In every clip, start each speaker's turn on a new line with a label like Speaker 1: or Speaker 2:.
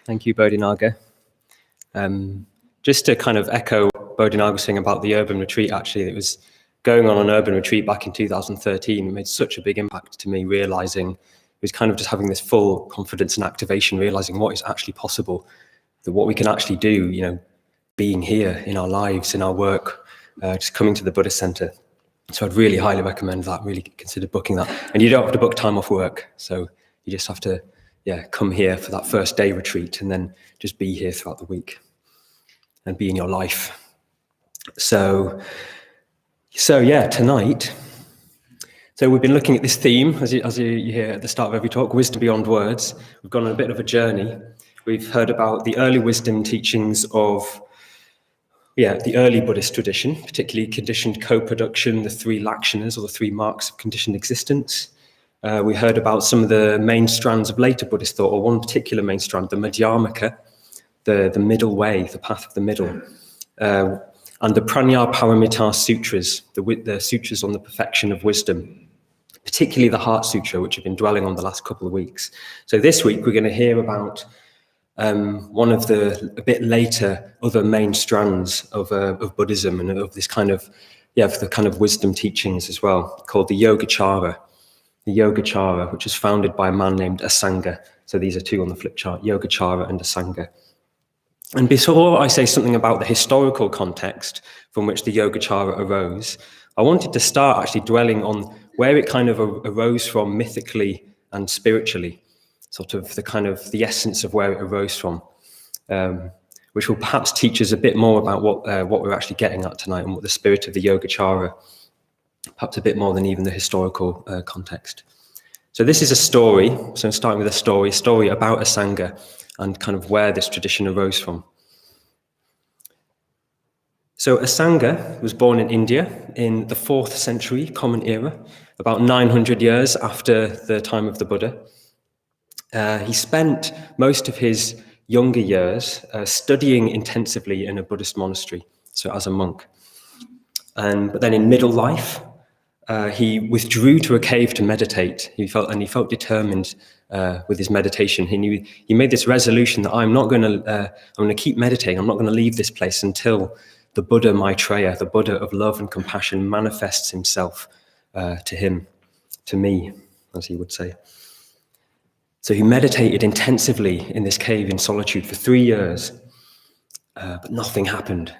Speaker 1: Thank you, Bodhinaga. Just to kind of echo Bodhinaga's thing about the urban retreat, actually, it was going on an urban retreat back in 2013. It made such a big impact to me, realizing it was kind of just having this full confidence and activation, realizing what is actually possible, that what we can actually do, being here in our lives, in our work, just coming to the Buddhist Centre. So I'd really highly recommend that, really consider booking that. And you don't have to book time off work. So you just have to, come here for that first day retreat and then just be here throughout the week and be in your life. So tonight, so we've been looking at this theme, as you hear at the start of every talk, wisdom beyond words. We've gone on a bit of a journey. We've heard about the early wisdom teachings of the early Buddhist tradition, particularly conditioned co-production, the three lakshanas, or the three marks of conditioned existence. We heard about some of the main strands of later Buddhist thought, or one particular main strand, the Madhyamaka, the middle way, the path of the middle, and the Prajnaparamita sutras, the sutras on the perfection of wisdom, particularly the Heart Sutra, which I've been dwelling on the last couple of weeks. So this week we're going to hear about one of the a bit later other main strands of Buddhism and of this kind of the kind of wisdom teachings as well, called the Yogacara. The Yogacara, which was founded by a man named Asanga. So these are two on the flip chart, Yogacara and Asanga. And before I say something about the historical context from which the Yogacara arose, I wanted to start actually dwelling on where it kind of arose from mythically and spiritually. Sort of the essence of where it arose from, which will perhaps teach us a bit more about what we're actually getting at tonight and what the spirit of the Yogacara, perhaps a bit more than even the historical context. So this is a story, so I'm starting with a story about Asanga and kind of where this tradition arose from. So Asanga was born in India in the 4th century Common Era, about 900 years after the time of the Buddha. He spent most of his younger years studying intensively in a Buddhist monastery, so as a monk. But then in middle life, he withdrew to a cave to meditate. He felt determined with his meditation. He made this resolution that I'm going to keep meditating. I'm not going to leave this place until the Buddha Maitreya, the Buddha of love and compassion, manifests himself to me, as he would say. So he meditated intensively in this cave in solitude for 3 years, but nothing happened.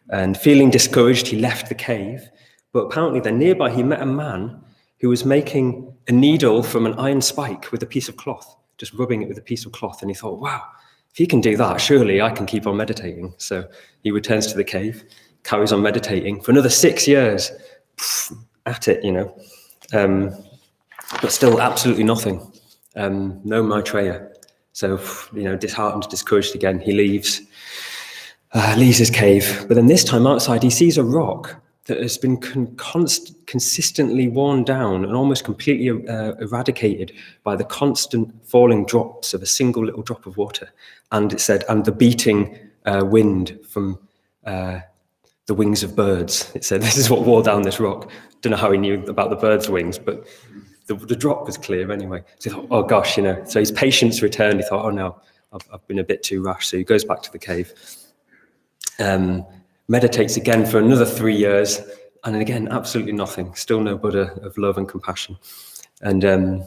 Speaker 1: And feeling discouraged, he left the cave. But apparently then nearby, he met a man who was making a needle from an iron spike with a piece of cloth, just rubbing it with a piece of cloth. And he thought, wow, if he can do that, surely I can keep on meditating. So he returns to the cave, carries on meditating for another 6 years, at it, but still absolutely nothing. No Maitreya. So, disheartened, discouraged again, he leaves his cave. But then this time outside, he sees a rock that has been consistently worn down and almost completely eradicated by the constant falling drops of a single little drop of water. And it said, and the beating wind from the wings of birds. It said, this is what wore down this rock. Don't know how he knew about the bird's wings, but the drop was clear anyway. So he thought, oh gosh, so his patience returned. He thought, oh no, I've been a bit too rash. So he goes back to the cave, meditates again for another 3 years, and again, absolutely nothing. Still no Buddha of love and compassion. And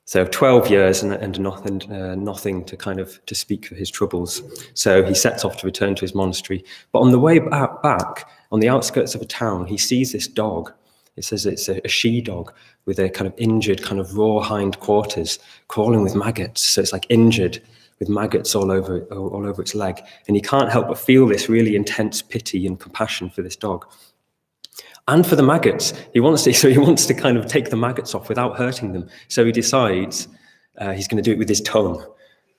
Speaker 1: so 12 years and nothing to speak for his troubles. So he sets off to return to his monastery. But on the way back, on the outskirts of a town, he sees this dog. It says it's a she-dog with a kind of injured, kind of raw hind quarters, crawling with maggots. So it's like injured with maggots all over its leg. And he can't help but feel this really intense pity and compassion for this dog. And for the maggots, he wants to kind of take the maggots off without hurting them. So he decides he's going to do it with his tongue.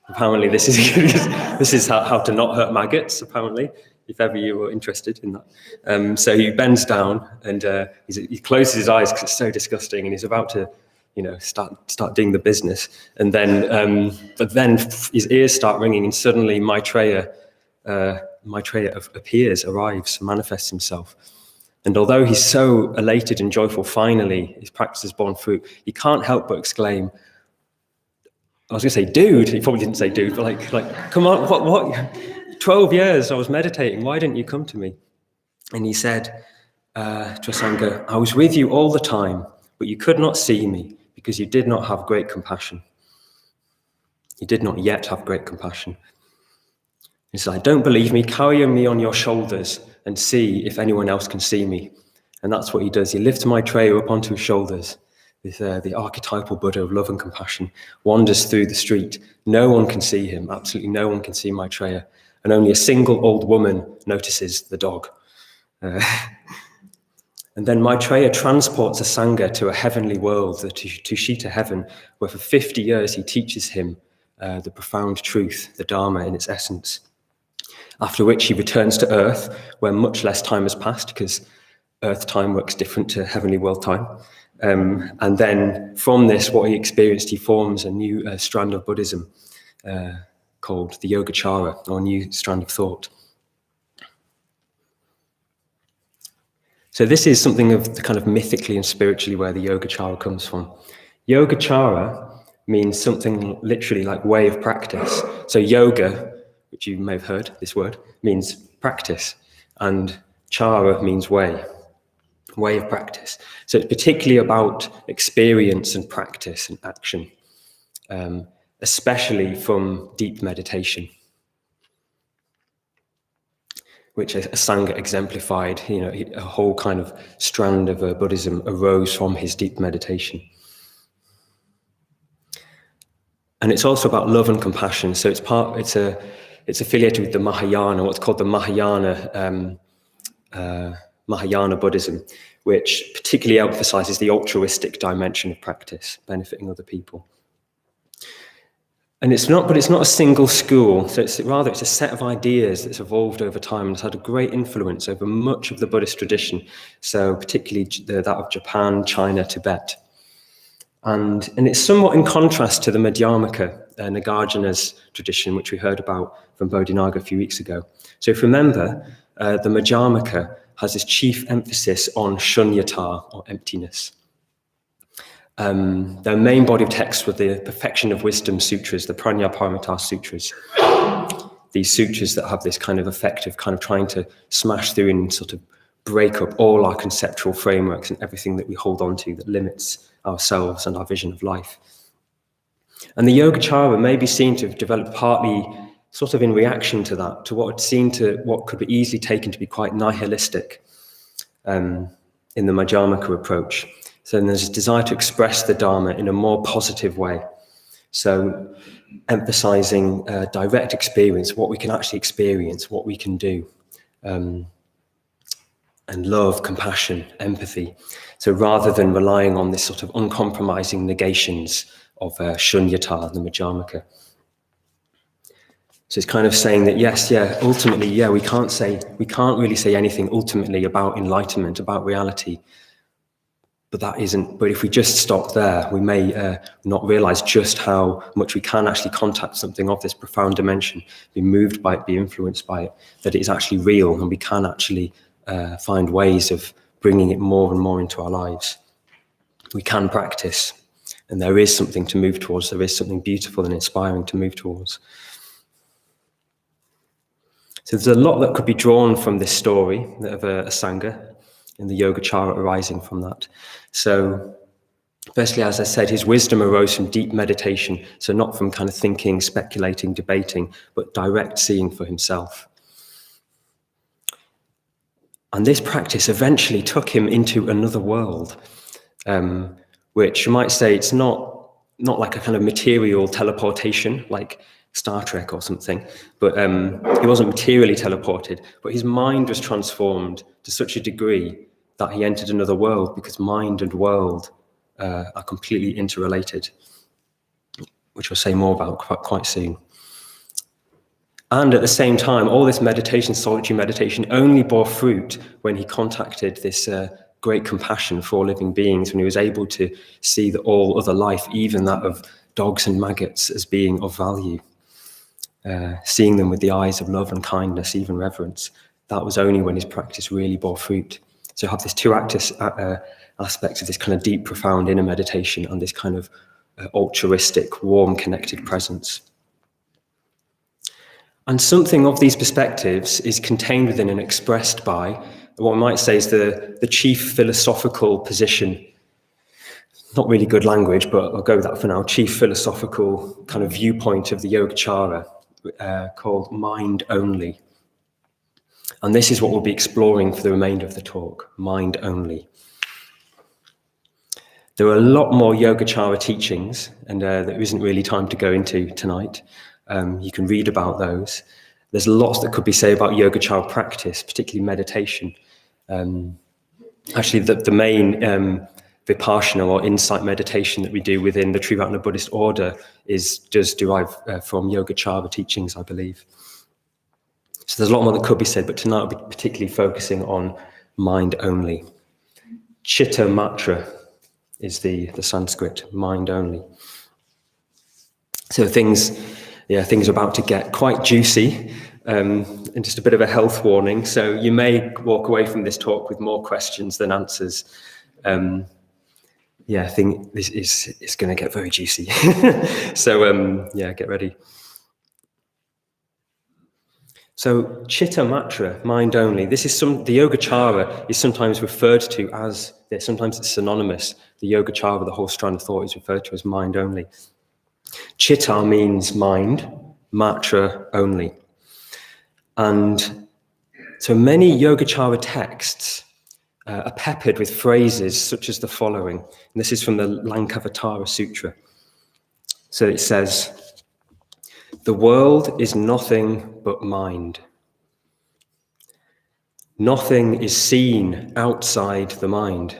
Speaker 1: Apparently, this is how to not hurt maggots, apparently, if ever you were interested in that. So he bends down and he closes his eyes because it's so disgusting, and he's about to, start doing the business. And then, but then his ears start ringing, and suddenly Maitreya arrives, manifests himself. And although he's so elated and joyful, finally his practice has borne fruit, he can't help but exclaim, I was going to say, dude. He probably didn't say dude, but like, come on, what? 12 years I was meditating. Why didn't you come to me? And he said to Sangha, I was with you all the time, but you could not see me because you did not have great compassion. You did not yet have great compassion. He said, don't believe me, carry me on your shoulders and see if anyone else can see me. And that's what he does. He lifts Maitreya up onto his shoulders. The archetypal Buddha of love and compassion wanders through the street. No one can see him. Absolutely no one can see Maitreya. And only a single old woman notices the dog. And then Maitreya transports a Sangha to a heavenly world, the Tushita heaven, where for 50 years he teaches him the profound truth, the Dharma in its essence. After which he returns to earth, where much less time has passed, because earth time works different to heavenly world time. And then from this, what he experienced, he forms a new strand of Buddhism called the Yogacara, or new strand of thought. So this is something of the kind of mythically and spiritually where the Yogacara comes from. Yogacara means something literally like way of practice. So yoga, which you may have heard, this word, means practice. And chara means way of practice. So it's particularly about experience and practice and action, especially from deep meditation, which a Sangha exemplified. A whole kind of strand of Buddhism arose from his deep meditation. And it's also about love and compassion. So it's affiliated with the Mahayana, what's called the Mahayana Buddhism, which particularly emphasizes the altruistic dimension of practice, benefiting other people. And it's not a single school. So it's a set of ideas that's evolved over time and has had a great influence over much of the Buddhist tradition. So particularly that of Japan, China, Tibet. And it's somewhat in contrast to the Madhyamaka, Nagarjuna's tradition, which we heard about from Bodhinaga a few weeks ago. So if you remember, the Madhyamaka has this chief emphasis on shunyata, or emptiness. Their main body of text were the Perfection of Wisdom Sutras, the Prajnaparamita Sutras. These sutras that have this kind of effect of kind of trying to smash through and sort of break up all our conceptual frameworks and everything that we hold on to that limits ourselves and our vision of life. And the Yogacara may be seen to have developed partly sort of in reaction to that, to what could be easily taken to be quite nihilistic in the Madhyamaka approach. So then there's a desire to express the Dharma in a more positive way. So emphasizing direct experience, what we can actually experience, what we can do, and love, compassion, empathy. So rather than relying on this sort of uncompromising negations of shunyata, the Madhyamaka. So it's kind of saying that, ultimately, we can't really say anything ultimately about enlightenment, about reality. But if we just stop there, we may not realize just how much we can actually contact something of this profound dimension, be moved by it, be influenced by it, that it is actually real, and we can actually find ways of bringing it more and more into our lives. We can practice, and there is something to move towards. There is something beautiful and inspiring to move towards. So there's a lot that could be drawn from this story of a Sangha and the Yogacara arising from that. So firstly, as I said, his wisdom arose from deep meditation, so not from kind of thinking, speculating, debating, but direct seeing for himself. And this practice eventually took him into another world, which you might say it's not like a kind of material teleportation, like Star Trek or something, but he wasn't materially teleported, but his mind was transformed to such a degree that he entered another world, because mind and world are completely interrelated, which we'll say more about quite soon. And at the same time, all this meditation, solitary meditation, only bore fruit when he contacted this great compassion for all living beings, when he was able to see that all other life, even that of dogs and maggots, as being of value. Seeing them with the eyes of love and kindness, even reverence. That was only when his practice really bore fruit. So you have this two aspects of this kind of deep, profound inner meditation and this kind of altruistic, warm, connected presence. And something of these perspectives is contained within and expressed by what one might say is the chief philosophical position. Not really good language, but I'll go with that for now. Chief philosophical kind of viewpoint of the Yogacara, called mind only. And this is what we'll be exploring for the remainder of the talk, mind only. There are a lot more Yogacara teachings, and there isn't really time to go into tonight. You can read about those. There's lots that could be said about Yogacara practice, particularly meditation. Actually, the main Vipassana or insight meditation that we do within the Triratna Buddhist order does derive from Yogacara teachings, I believe. So there's a lot more that could be said, but tonight I'll be particularly focusing on mind only. Chitta matra is the Sanskrit, mind only. So things are about to get quite juicy, and just a bit of a health warning. So you may walk away from this talk with more questions than answers. I think this is going to get very juicy. So get ready. So chitta matra, mind only. The Yogacara is sometimes referred to as, sometimes it's synonymous. The Yogacara, the whole strand of thought, is referred to as mind only. Chitta means mind, matra only. And so many Yogacara texts are peppered with phrases such as the following. And this is from the Lankavatara Sutra. So it says, "The world is nothing but mind. Nothing is seen outside the mind.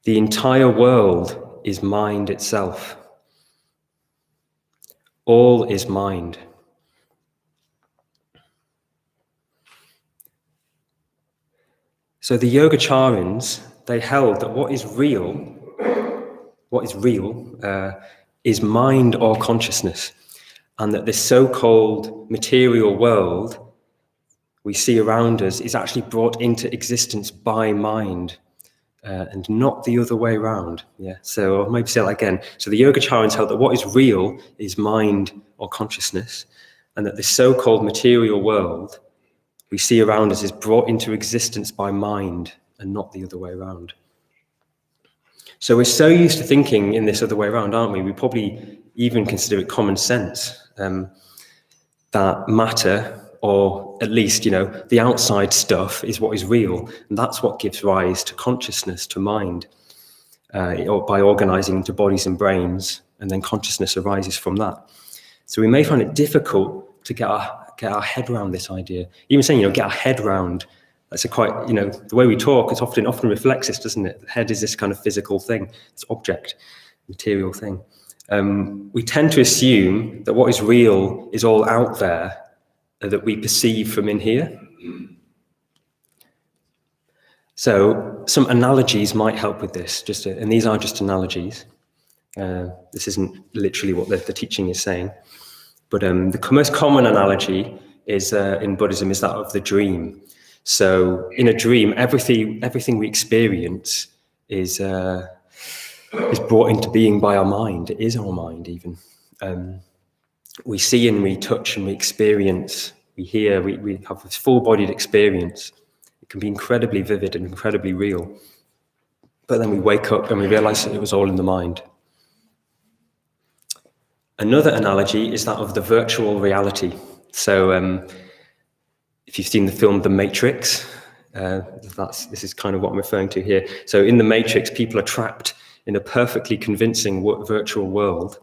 Speaker 1: The entire world is mind itself. All is mind." So the Yogacharans, they held that what is real is mind or consciousness, and that this so-called material world we see around us is actually brought into existence by mind, and not the other way around. So I'll maybe say that again. So the Yogacharans held that what is real is mind or consciousness, and that this so-called material world we see around us is brought into existence by mind and not the other way around. So we're so used to thinking in this other way around, aren't we? We probably even consider it common sense that matter, or at least, the outside stuff is what is real. And that's what gives rise to consciousness, to mind, or by organizing into bodies and brains, and then consciousness arises from that. So we may find it difficult to get our head around this idea. Even saying, get our head around, that's a quite, the way we talk, it often reflects this, doesn't it? The head is this kind of physical thing, this object, material thing. We tend to assume that what is real is all out there, that we perceive from in here. So some analogies might help with this, and these are just analogies. This isn't literally what the teaching is saying. But the most common analogy is in Buddhism is that of the dream. So in a dream, everything we experience is brought into being by our mind. It is our mind, even. We see and we touch and we experience. We hear. We have this full-bodied experience. It can be incredibly vivid and incredibly real. But then we wake up and we realize that it was all in the mind. Another analogy is that of the virtual reality. So if you've seen the film The Matrix, this is kind of what I'm referring to here. So in The Matrix, people are trapped in a perfectly convincing virtual world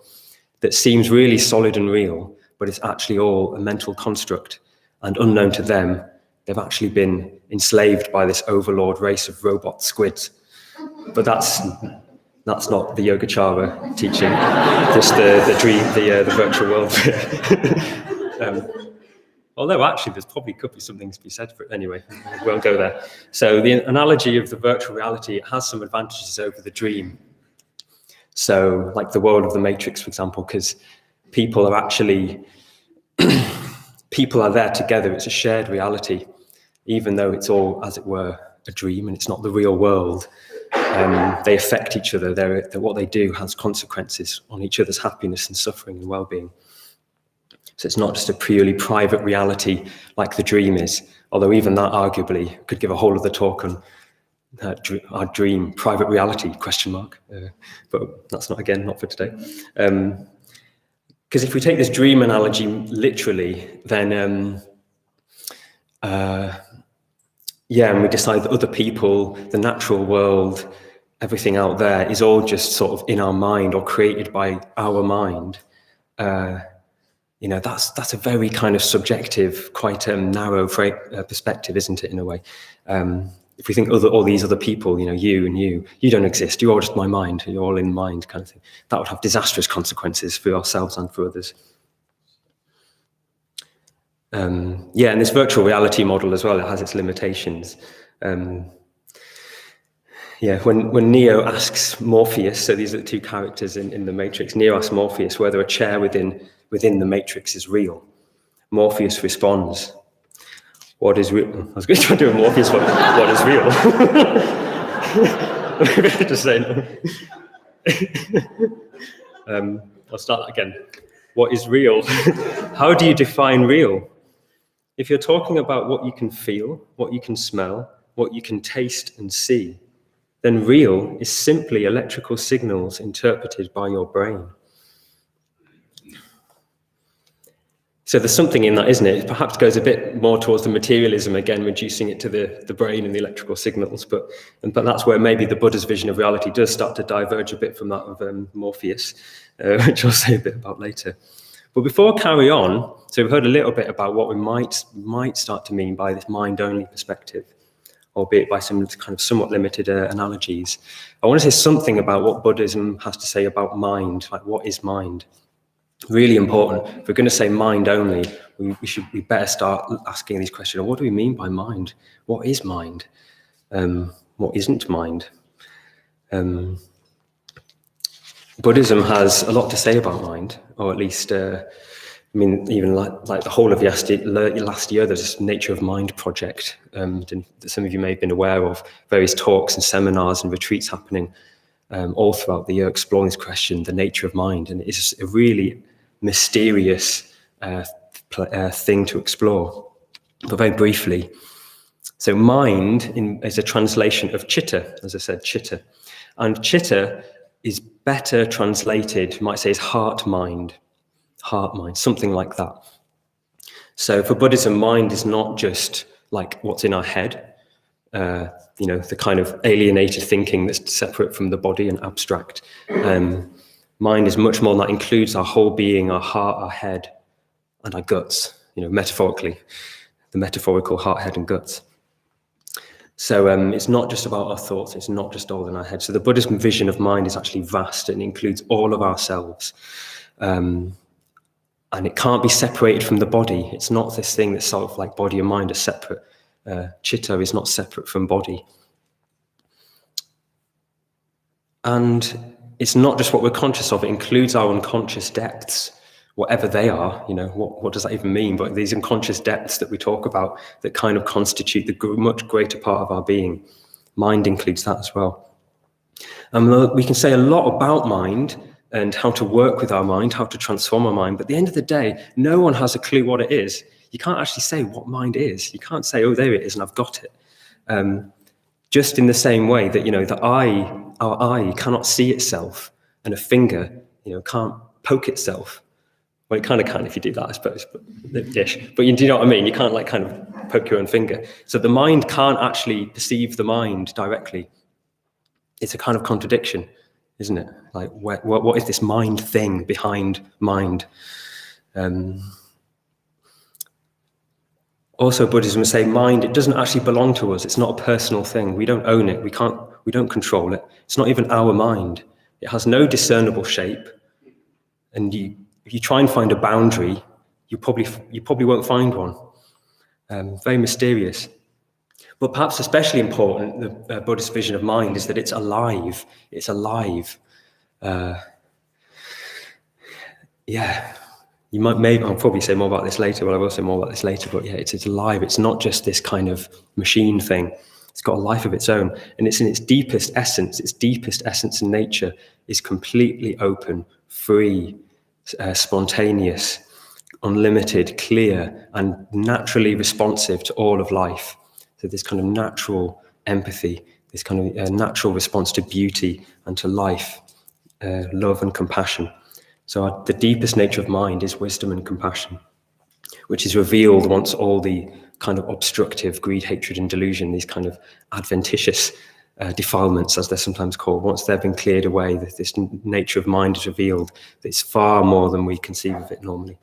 Speaker 1: that seems really solid and real, but it's actually all a mental construct. And unknown to them, they've actually been enslaved by this overlord race of robot squids. But that's not the Yogacara teaching, just the dream, the virtual world. Although actually could be something to be said for it. Anyway, we won't go there. So the analogy of the virtual reality, it has some advantages over the dream. So like the world of the Matrix, for example, because people are there together. It's a shared reality, even though it's all, as it were, a dream and it's not the real world. They affect each other. What they do has consequences on each other's happiness and suffering and well-being. So it's not just a purely private reality like the dream is, although even that arguably could give a whole other talk on our dream, private reality, ? But that's not for today. Because if we take this dream analogy literally, then and we decide that other people, the natural world, everything out there is all just sort of in our mind or created by our mind. That's a very kind of subjective, quite narrow perspective, isn't it, in a way? If we think all these other people, you and you don't exist, you're all just my mind, you're all in mind kind of thing, that would have disastrous consequences for ourselves and for others. And this virtual reality model as well, it has its limitations. When Neo asks Morpheus, so these are the two characters in the Matrix, Neo asks Morpheus whether a chair within the Matrix is real. Morpheus responds, what is real? I was going to try to do a Morpheus one. What is real? Just saying. I'll start that again. What is real? How do you define real? If you're talking about what you can feel, what you can smell, what you can taste and see, then real is simply electrical signals interpreted by your brain. So there's something in that, isn't it? It perhaps goes a bit more towards the materialism, again, reducing it to the brain and the electrical signals. But that's where maybe the Buddha's vision of reality does start to diverge a bit from that of Morpheus, which I'll say a bit about later. But before I carry on, so we've heard a little bit about what we might start to mean by this mind-only perspective, albeit by some kind of somewhat limited analogies. I want to say something about what Buddhism has to say about mind, like what is mind? Really important. If we're going to say mind only, we better start asking these questions. What do we mean by mind? What is mind? What isn't mind? Buddhism has a lot to say about mind, or at least, even like the whole of last year, there's this Nature of Mind project that some of you may have been aware of, various talks and seminars and retreats happening all throughout the year, exploring this question, the nature of mind. And it's a really mysterious thing to explore. But very briefly, so mind is a translation of chitta, as I said, chitta. And chitta is better translated, you might say, as heart mind, something like that. So for Buddhism, mind is not just like what's in our head, the kind of alienated thinking that's separate from the body and abstract. Mind is much more than that, includes our whole being, our heart, our head, and our guts, metaphorically, the metaphorical heart, head, and guts. So it's not just about our thoughts, it's not just all in our head. So the Buddhist vision of mind is actually vast and includes all of ourselves. And it can't be separated from the body. It's not this thing that's sort of like body and mind are separate. Chitta is not separate from body. And it's not just what we're conscious of, it includes our unconscious depths, whatever they are, what does that even mean? But these unconscious depths that we talk about that kind of constitute the much greater part of our being. Mind includes that as well. And we can say a lot about mind and how to work with our mind, how to transform our mind, but at the end of the day, no one has a clue what it is. You can't actually say what mind is. You can't say, oh, there it is, and I've got it. Just in the same way that our eye cannot see itself, and a finger, can't poke itself. Well, it kind of can if you do that, I suppose, but do you know what I mean? You can't kind of poke your own finger. So the mind can't actually perceive the mind directly. It's a kind of contradiction, isn't it? Like, what is this mind thing behind mind? Also, Buddhism would say mind, it doesn't actually belong to us. It's not a personal thing. We don't own it. We don't control it. It's not even our mind. It has no discernible shape. And if you try and find a boundary, you probably won't find one. Very mysterious. But perhaps especially important, the Buddhist vision of mind is that it's alive. It's alive. I'll probably say more about this later. Well, I will say more about this later. But yeah, it's alive. It's not just this kind of machine thing. It's got a life of its own, and it's in its deepest essence and nature is completely open, free, spontaneous, unlimited, clear, and naturally responsive to all of life. So this kind of natural empathy, this kind of natural response to beauty and to life, love and compassion. So the deepest nature of mind is wisdom and compassion, which is revealed once all the kind of obstructive greed, hatred, and delusion, these kind of adventitious defilements, as they're sometimes called, once they've been cleared away, this nature of mind is revealed. It's far more than we conceive of it normally.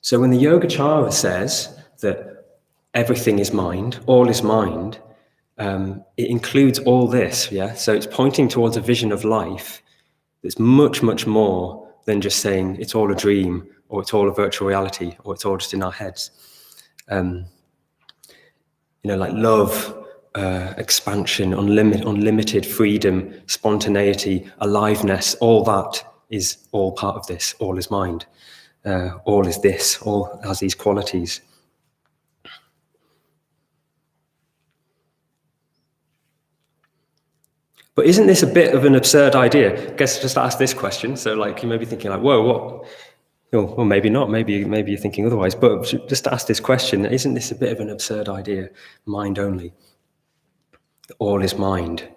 Speaker 1: So when the Yogacara says that everything is mind, all is mind, it includes all this, yeah? So it's pointing towards a vision of life that's much, much more than just saying it's all a dream, or it's all a virtual reality, or it's all just in our heads. Like love, expansion, unlimited freedom, spontaneity, aliveness, all that is all part of this. All is mind. All is this. All has these qualities. But isn't this a bit of an absurd idea? I guess just ask this question. So like you may be thinking like, whoa, what? Well, maybe not. Maybe you're thinking otherwise. But just ask this question: isn't this a bit of an absurd idea? Mind only. All is mind.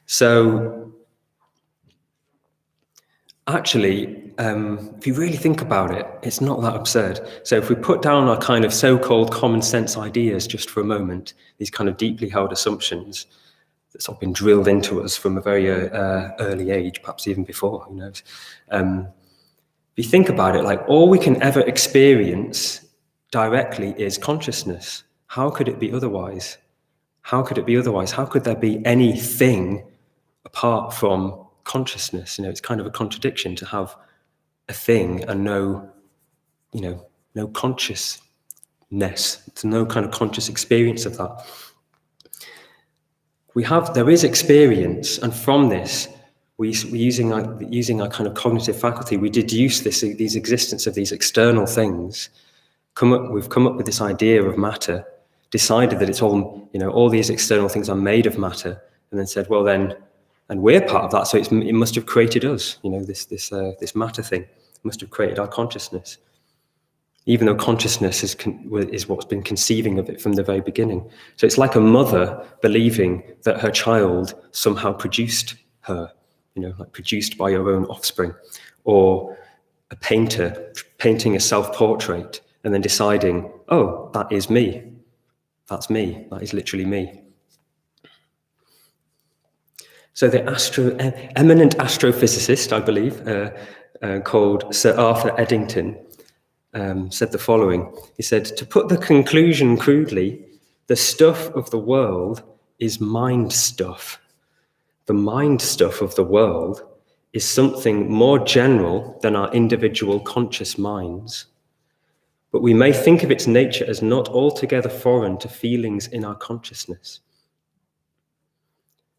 Speaker 1: So actually, if you really think about it, it's not that absurd. So if we put down our kind of so-called common sense ideas just for a moment, these kind of deeply held assumptions that's all been drilled into us from a very early age, perhaps even before, who knows. If you think about it, like all we can ever experience directly is consciousness. How could it be otherwise? How could it be otherwise? How could there be anything apart from consciousness? It's kind of a contradiction to have a thing and no consciousness. There's no kind of conscious experience of that. There is experience, and from this, using our kind of cognitive faculty, we deduce these existence of these external things. We've come up with this idea of matter, decided that it's all these external things are made of matter, and then said, well then, and we're part of that, so it must have created us. This matter thing must have created our consciousness, even though consciousness is what's been conceiving of it from the very beginning. So it's like a mother believing that her child somehow produced her, like produced by her own offspring, or a painter painting a self-portrait and then deciding, oh, that is me. That's me. That is literally me. So the eminent astrophysicist, I believe, called Sir Arthur Eddington, said the following. He said, to put the conclusion crudely, the stuff of the world is mind stuff. The mind stuff of the world is something more general than our individual conscious minds. But we may think of its nature as not altogether foreign to feelings in our consciousness.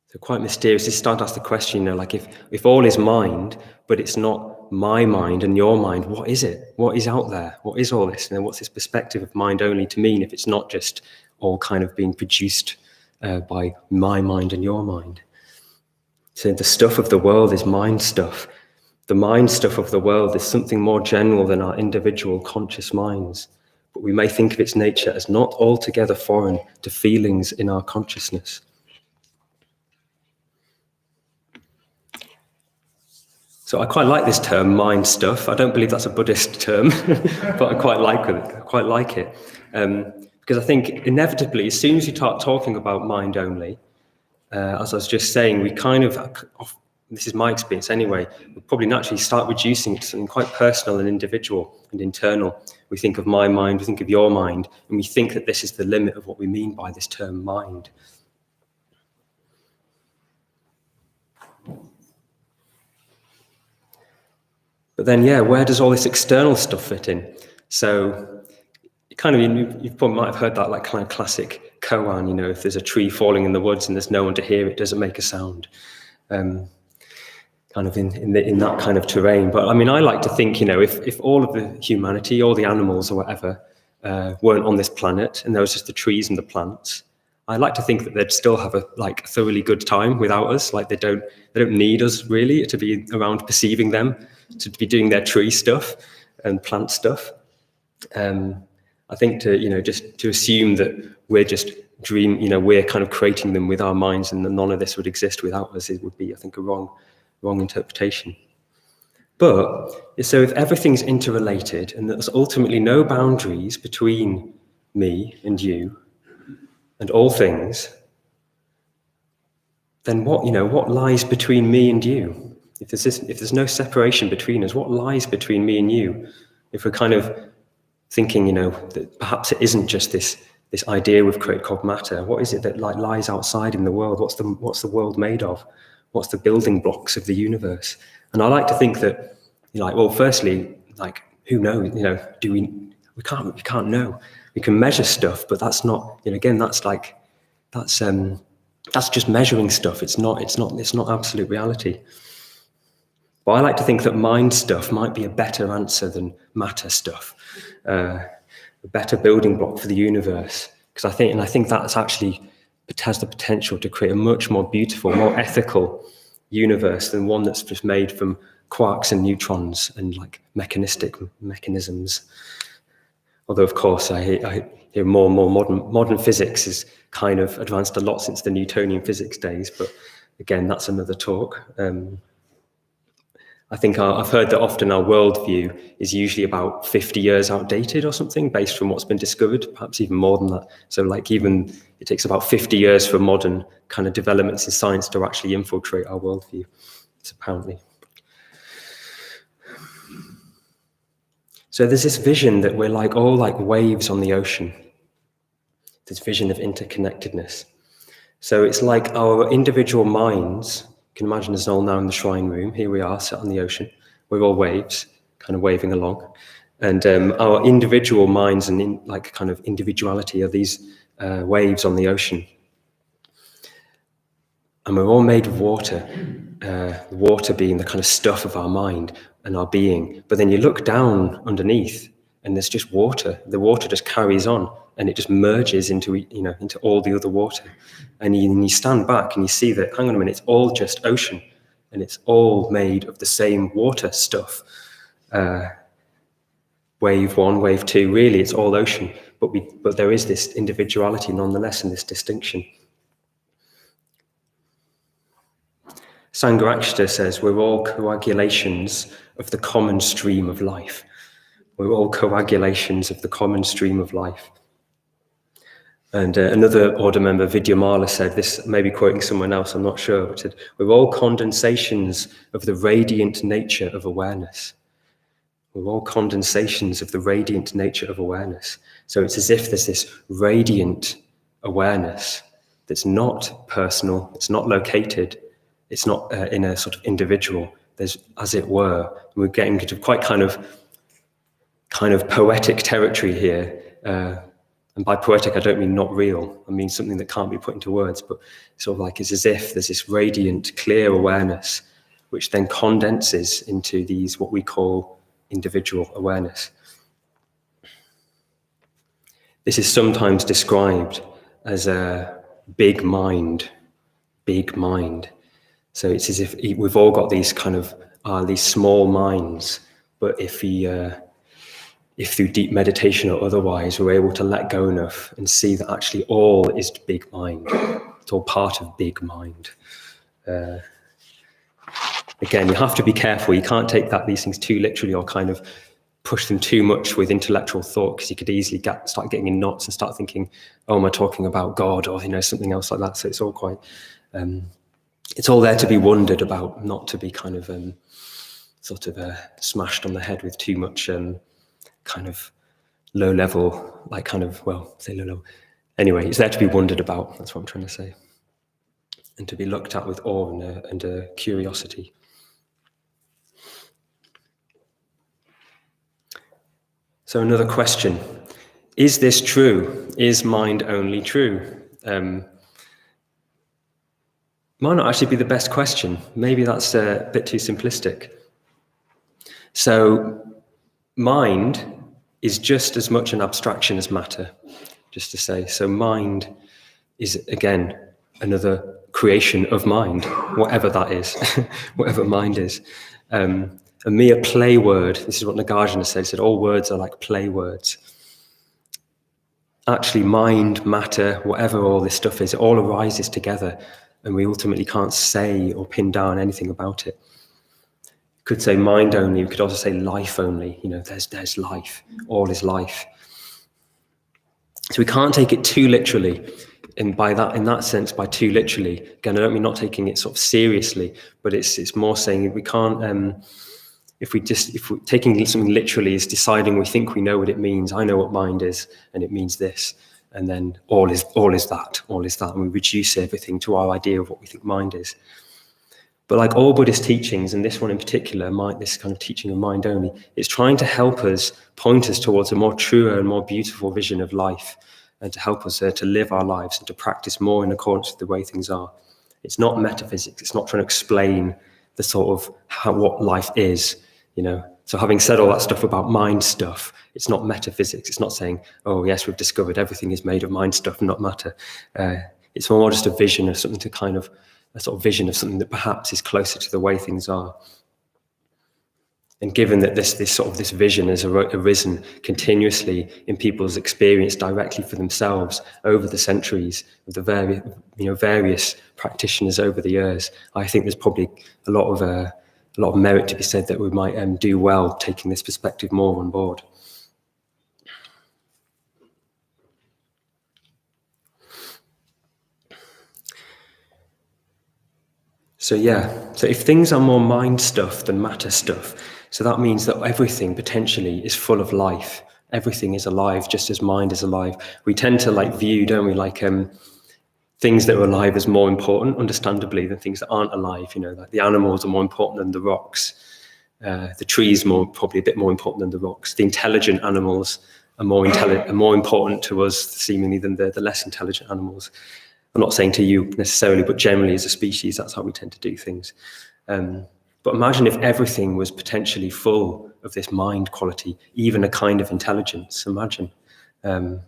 Speaker 1: So quite mysterious. This starts to ask the question, like if all is mind, but it's not my mind and your mind, what is it? What is out there? What is all this? And then what's this perspective of mind only to mean if it's not just all kind of being produced by my mind and your mind? So the stuff of the world is mind stuff. The mind stuff of the world is something more general than our individual conscious minds, but we may think of its nature as not altogether foreign to feelings in our consciousness. So I quite like this term, mind stuff. I don't believe that's a Buddhist term, but I quite like it. Because I think inevitably, as soon as you start talking about mind only, as I was just saying, we kind of, this is my experience anyway, we probably naturally start reducing it to something quite personal and individual and internal. We think of my mind, we think of your mind, and we think that this is the limit of what we mean by this term mind. But then, where does all this external stuff fit in? So, you probably might have heard that like kind of classic koan, if there's a tree falling in the woods and there's no one to hear it, doesn't make a sound. Kind of in that kind of terrain. But I mean, I like to think, if all of the humanity, all the animals or whatever, weren't on this planet and there was just the trees and the plants, I like to think that they'd still have a thoroughly good time without us. Like they don't need us really to be around perceiving them, to be doing their tree stuff and plant stuff. I think just to assume that we're just we're kind of creating them with our minds, and that none of this would exist without us, it would be, I think, a wrong interpretation. But so if everything's interrelated and there's ultimately no boundaries between me and you and all things, then what lies between me and you? If there's no separation between us, what lies between me and you? If we're kind of thinking, that perhaps it isn't just this idea we've created called matter. What is it that lies outside in the world? What's the world made of? What's the building blocks of the universe? And I like to think that, firstly, who knows? We can't know. We can measure stuff, but that's not. Again, that's just measuring stuff. It's not absolute reality. But I like to think that mind stuff might be a better answer than matter stuff, a better building block for the universe. Because I think that's actually, it has the potential to create a much more beautiful, more ethical universe than one that's just made from quarks and neutrons and mechanistic mechanisms. Although, of course, I hear more and more modern physics has kind of advanced a lot since the Newtonian physics days. But again, that's another talk. I think I've heard that often our worldview is usually about 50 years outdated or something, based from what's been discovered, perhaps even more than that. So even it takes about 50 years for modern kind of developments in science to actually infiltrate our worldview, apparently. So there's this vision that we're all like waves on the ocean, this vision of interconnectedness. So it's like our individual minds. You can imagine us all now in the shrine room. Here we are, sat on the ocean. We're all waves, kind of waving along. And our individual minds and kind of individuality are these waves on the ocean. And we're all made of water, water being the kind of stuff of our mind and our being. But then you look down underneath and there's just water. The water just carries on and it just merges into all the other water. And you stand back and you see that, hang on a minute, it's all just ocean and it's all made of the same water stuff. Wave one, wave two, really it's all ocean. But there is this individuality nonetheless and this distinction. Sangha says we're all coagulations of the common stream of life. We're all coagulations of the common stream of life. And another order member, Vidyamala, said, this may be quoting someone else, I'm not sure, but said, we're all condensations of the radiant nature of awareness. We're all condensations of the radiant nature of awareness. So it's as if there's this radiant awareness that's not personal, it's not located, it's not in a sort of individual. There's, as it were, we're getting into quite kind of poetic territory here. And by poetic, I don't mean not real. I mean something that can't be put into words, but sort of it's as if there's this radiant, clear awareness, which then condenses into these, what we call individual awareness. This is sometimes described as a big mind. So it's as if we've all got these kind of, these small minds, but if through deep meditation or otherwise, we're able to let go enough and see that actually all is big mind. It's all part of big mind. Again, you have to be careful. You can't take these things too literally or kind of push them too much with intellectual thought, because you could easily start getting in knots and start thinking, oh, am I talking about God or something else like that? So it's all quite, it's all there to be wondered about, not to be kind of smashed on the head with too much kind of low level, say low level. Anyway, it's there to be wondered about. That's what I'm trying to say. And to be looked at with awe and curiosity. So another question, is this true? Is mind only true? Might not actually be the best question. Maybe that's a bit too simplistic. So mind is just as much an abstraction as matter, just to say. So mind is, again, another creation of mind, whatever that is, whatever mind is. A mere play word, this is what Nagarjuna said, he said all words are like play words. Actually, mind, matter, whatever all this stuff is, it all arises together, and we ultimately can't say or pin down anything about it. We could say mind only, we could also say life only. There's life, all is life. So we can't take it too literally. And in that sense, by too literally, again, I don't mean not taking it sort of seriously, but it's more saying we can't. If we're taking something literally is deciding we think we know what it means. I know what mind is, and it means this, and then all is that, and we reduce everything to our idea of what we think mind is. But like all Buddhist teachings, and this one in particular, this kind of teaching of mind only, it's trying to help us, point us towards a more truer and more beautiful vision of life, and to help us to live our lives and to practice more in accordance with the way things are. It's not metaphysics. It's not trying to explain the sort of what life is. So having said all that stuff about mind stuff, it's not metaphysics. It's not saying, oh yes, we've discovered everything is made of mind stuff, not matter. It's more just a vision of something a sort of vision of something that perhaps is closer to the way things are. And given that this vision has arisen continuously in people's experience directly for themselves over the centuries of the various practitioners over the years, I think there's probably a lot of merit to be said that we might do well taking this perspective more on board. So if things are more mind stuff than matter stuff, so that means that everything potentially is full of life. Everything is alive, just as mind is alive. We tend to view, don't we, things that are alive as more important, understandably, than things that aren't alive. Like the animals are more important than the rocks. The trees probably a bit more important than the rocks. The intelligent animals are more important to us, seemingly, than the less intelligent animals. I'm not saying to you necessarily, but generally as a species, that's how we tend to do things. But imagine if everything was potentially full of this mind quality, even a kind of intelligence. Imagine. Again,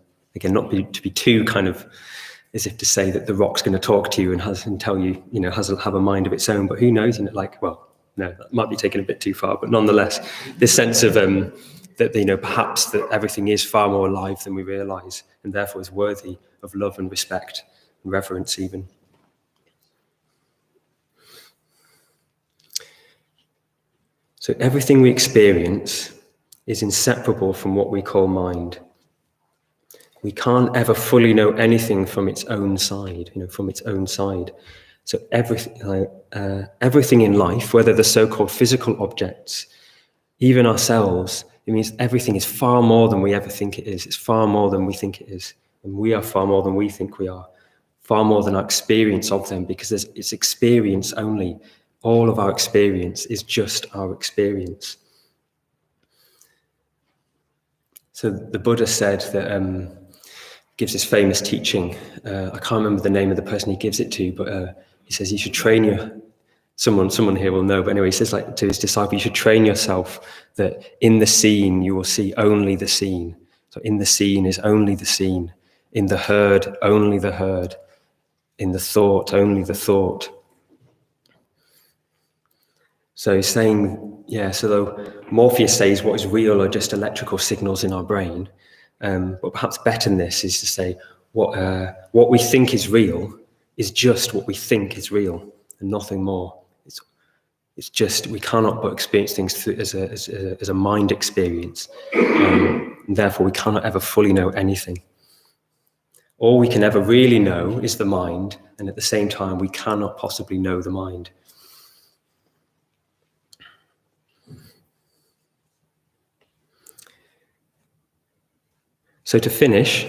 Speaker 1: not to be too kind of as if to say that the rock's going to talk to you and tell you, have a mind of its own. But who knows? No, that might be taken a bit too far. But nonetheless, this sense of that perhaps that everything is far more alive than we realise, and therefore is worthy of love and respect. Reverence even. So everything we experience is inseparable from what we call mind. We can't ever fully know anything from its own side, So everything in life, whether the so-called physical objects, even ourselves, it means everything is far more than we ever think it is. It's far more than we think it is. And we are far more than we think we are. Far more than our experience of them, because it's experience only. All of our experience is just our experience. So the Buddha said that, gives this famous teaching. I can't remember the name of the person he gives it to, but he says you should train someone here will know, but anyway, he says to his disciple, you should train yourself that in the seen you will see only the seen. So in the seen is only the seen. In the heard, only the heard. In the thought, only the thought. So he's saying, so though Morpheus says what is real are just electrical signals in our brain, but perhaps better than this is to say what we think is real is just what we think is real and nothing more. It's just, we cannot but experience things as a mind experience, and therefore we cannot ever fully know anything. All we can ever really know is the mind, and at the same time, we cannot possibly know the mind. So to finish,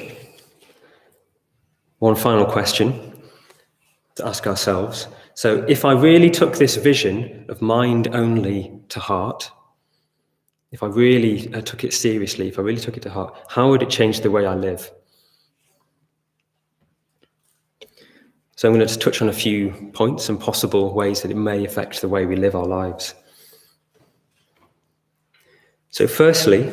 Speaker 1: one final question to ask ourselves. So if I really took this vision of mind only to heart, if I really took it seriously, if I really took it to heart, how would it change the way I live? So I'm going to touch on a few points and possible ways that it may affect the way we live our lives. So firstly,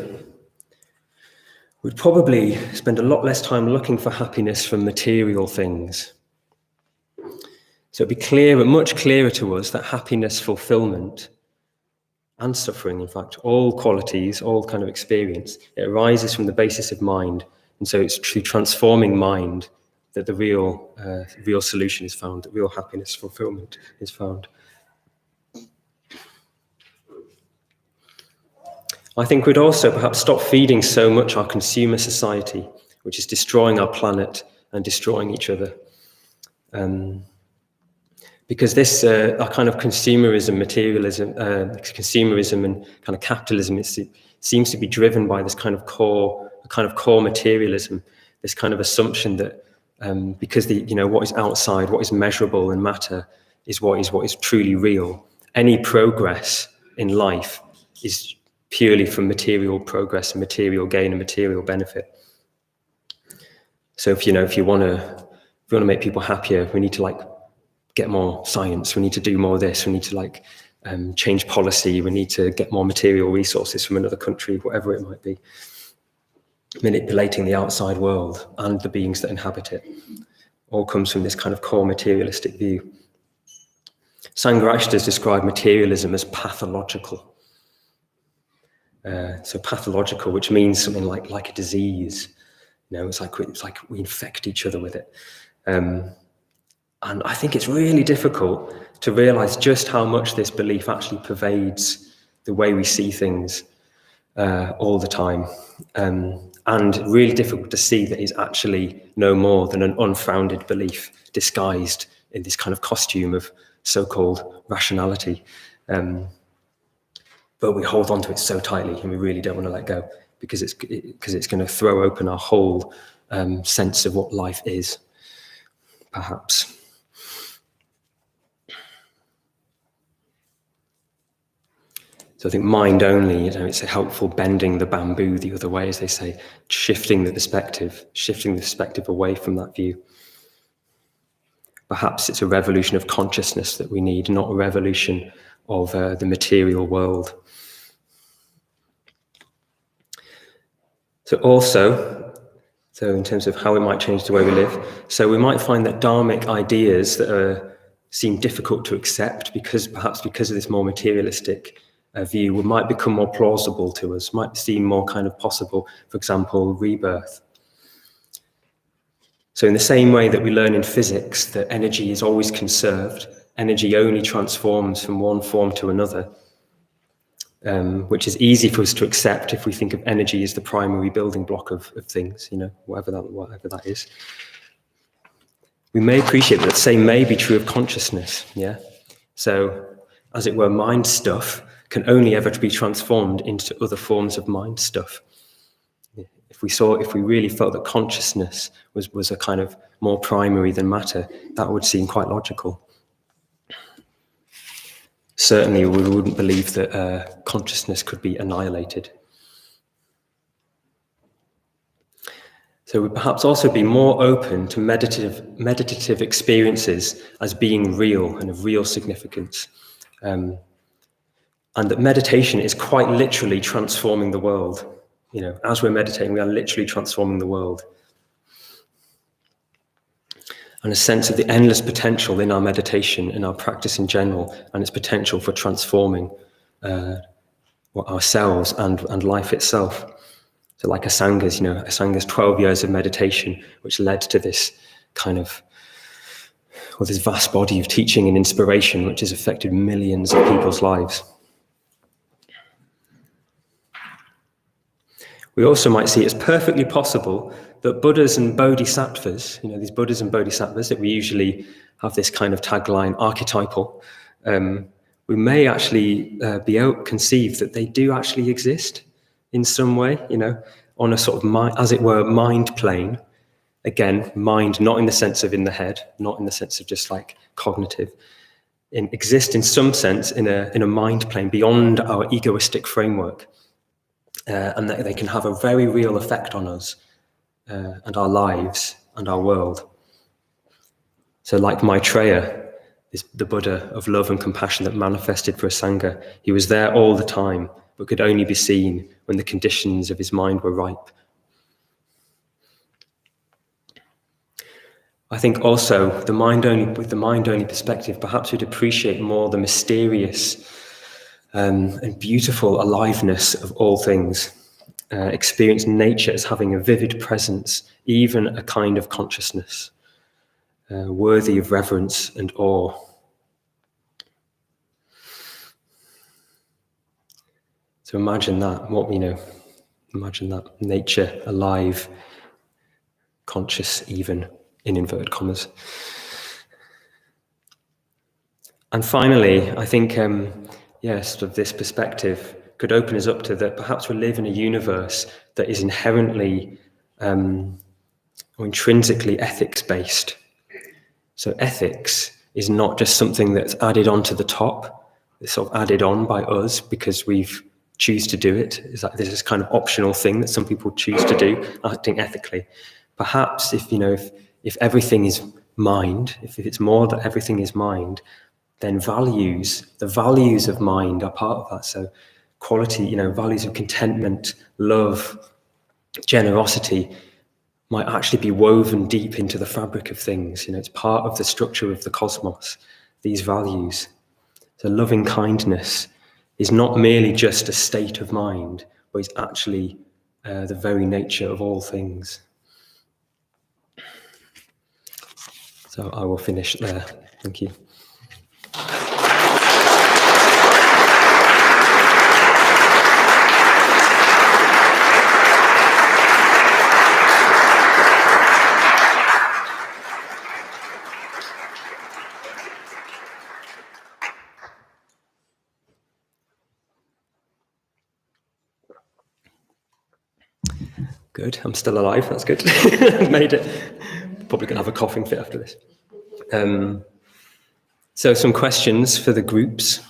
Speaker 1: we'd probably spend a lot less time looking for happiness from material things. So it'd be much clearer to us that happiness, fulfillment, and suffering, in fact, all qualities, all kind of experience, it arises from the basis of mind. And so it's through transforming mind that the real solution is found, that real happiness, fulfillment is found. I think we'd also perhaps stop feeding so much our consumer society, which is destroying our planet and destroying each other. Because this our kind of consumerism, materialism, consumerism and kind of capitalism, it seems to be driven by this kind of core materialism, this kind of assumption that because what is outside, what is measurable and matter, is what is truly real. Any progress in life is purely from material progress and material gain and material benefit. So if you want to make people happier, we need to get more science. We need to do more of this. We need to change policy. We need to get more material resources from another country, whatever it might be. Manipulating the outside world and the beings that inhabit it all comes from this kind of core materialistic view. Sangha has described materialism as pathological. So pathological, which means something like a disease. It's like we infect each other with it. And I think it's really difficult to realize just how much this belief actually pervades the way we see things all the time. And really difficult to see that it's actually no more than an unfounded belief disguised in this kind of costume of so-called rationality. But we hold on to it so tightly and we really don't want to let go because it's going to throw open our whole sense of what life is, perhaps. So I think mind only, it's a helpful bending the bamboo the other way, as they say, shifting the perspective away from that view. Perhaps it's a revolution of consciousness that we need, not a revolution of the material world. So in terms of how it might change the way we live, so we might find that dharmic ideas that seem difficult to accept because of this more materialistic view might become more plausible to us, might seem more kind of possible. For example, rebirth. So in the same way that we learn in physics that energy is always conserved, energy only transforms from one form to another, which is easy for us to accept if we think of energy as the primary building block of things, whatever that is. We may appreciate that the same may be true of consciousness, yeah? So, as it were, mind stuff can only ever be transformed into other forms of mind stuff. If we really felt that consciousness was a kind of more primary than matter, that would seem quite logical. Certainly, we wouldn't believe that consciousness could be annihilated. So we'd perhaps also be more open to meditative experiences as being real and of real significance. And that meditation is quite literally transforming the world. As we're meditating, we are literally transforming the world. And a sense of the endless potential in our meditation, in our practice in general, and its potential for transforming ourselves and life itself. So like a Sangha's 12 years of meditation, which led to this kind of, this vast body of teaching and inspiration, which has affected millions of people's lives. We also might see it's perfectly possible that Buddhas and Bodhisattvas, these Buddhas and Bodhisattvas that we usually have this kind of tagline, archetypal, we may actually be conceived that they do actually exist in some way, on a sort of, as it were, mind plane. Again, mind not in the sense of in the head, not in the sense of just like cognitive, exist in some sense in a mind plane beyond our egoistic framework. And that they can have a very real effect on us and our lives and our world. So like Maitreya, the Buddha of love and compassion that manifested for a Sangha, he was there all the time, but could only be seen when the conditions of his mind were ripe. I think also with the mind-only perspective, perhaps we'd appreciate more the mysterious and beautiful aliveness of all things. Experience nature as having a vivid presence, even a kind of consciousness, worthy of reverence and awe. So imagine that, imagine that, nature alive, conscious even, in inverted commas. And finally, I think, sort of this perspective could open us up to that perhaps we live in a universe that is inherently or intrinsically ethics-based. So ethics is not just something that's added onto the top, it's sort of added on by us because we've choose to do it. Is that this is kind of optional thing that some people choose to do, acting ethically. Perhaps if everything is mind, if it's more that everything is mind, then the values of mind are part of that. So quality, values of contentment, love, generosity might actually be woven deep into the fabric of things. It's part of the structure of the cosmos, these values. So loving kindness is not merely just a state of mind, but it's actually the very nature of all things. So I will finish there. Thank you. Good, I'm still alive, that's good. Made it. Probably going to have a coughing fit after this. So some questions for the groups.